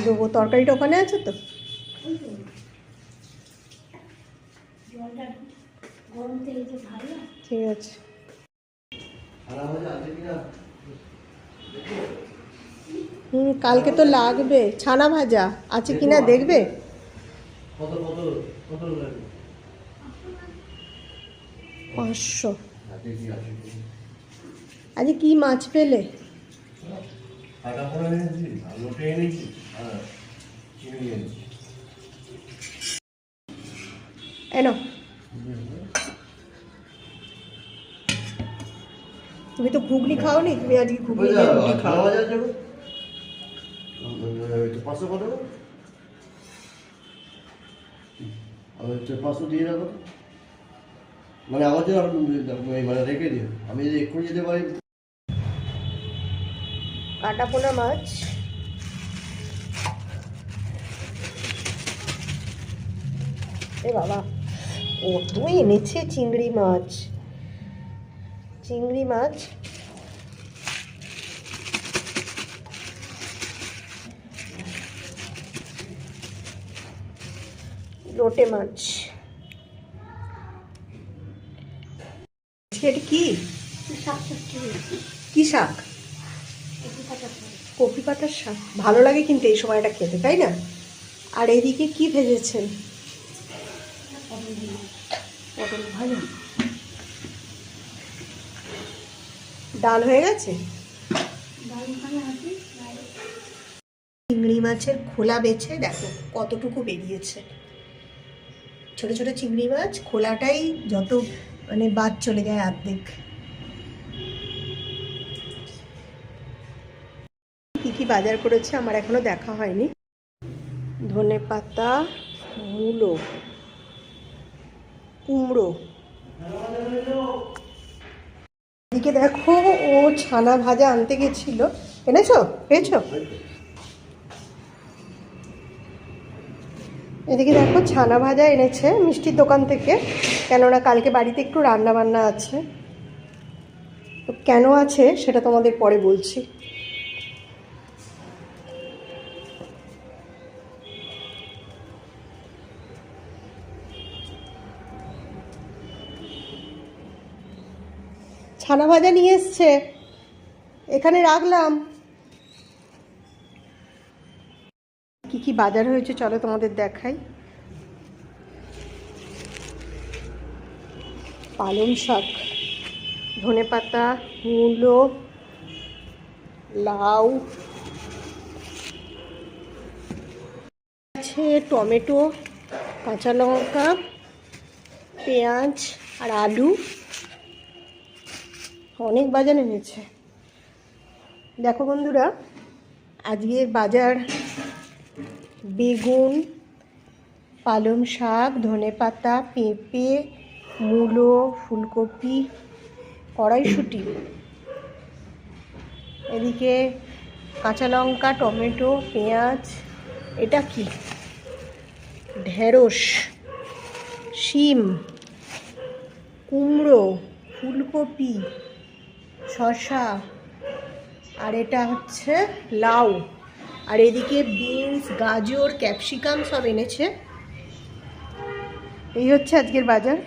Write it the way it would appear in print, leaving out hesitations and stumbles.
দেবো, তরকারিটা ওখানে আছে তো। ঠিক আছে। কালকে তো লাগবে, ছানা ভাজা আছে কিনা দেখবে। 500। আজকে কি মাছ পেলে? এনো, তুমি তো ঘুগনি খাওনি, তুমি আজকে ঘুগনি দিয়ে রুটি খাও। 500 দিয়ে রাখো, মানে আমার জন্য মানে রেখে দিও, আমি যদি এক্ষুনি যেতে পারি। কাটা পোনা মাছ, এ বাবা ও তুই এনেছে চিংড়ি মাছ। চিংড়ি মাছ, লোটে মাছ। এটা কি? কি শাক? কপি পাতার শাক। ভালো লাগে কিন্তু এই সময়টা খেতে, তাই না? আর এদিকে কি ভেজেছেন? পটল ভাজা। ডাল হয়ে গেছে। চিংড়ি মাছের খোলা বেছে দেখো কতটুকু বেরিয়েছে। ছোট ছোট চিংড়ি মাছ, খোলাটাই যত মানে বাদ চলে যায় অর্ধেক। কি কি বাজার করেছে আমার এখনো দেখা হয়নি। ধনে পাতা, মূলো, কুমড়ো। এদিকে দেখো ও ছানা ভাজা আনতে গেছিল, এনেছো? পেয়েছো? এদিকে দেখো ছানা ভাজা এনেছে মিষ্টির দোকান থেকে, কেননা কালকে বাড়িতে একটু রান্না বান্না আছে। তো কেন আছে সেটা তোমাদের পরে বলছি। ছানা ভাজা নিয়ে এসছে, এখানে রাখলাম। কি কি বাজার হয়েছে চলো তোমাদের দেখাই। পালং শাক, ধনে পাতা, মূলো, লাউ আছে, টমেটো, কাঁচা লঙ্কা, পেঁয়াজ আর আলু। অনেক বাজার এনেছে। দেখো বন্ধুরা, আজকের বাজার বেগুন, পালং শাক, ধনে পাতা, পেঁপে, মূলো, ফুলকপি, কড়াইশুঁটি, এদিকে কাঁচা লঙ্কা, টমেটো, পেঁয়াজ, এটা কি ঢেঁড়স, শিম, কুমড়ো, ফুলকপি, শসা, আর এটা হচ্ছে লাউ, আর এদিকে বিনস, গাজর, ক্যাপসিকাম সব এনেছে। এই হচ্ছে আজকের বাজার।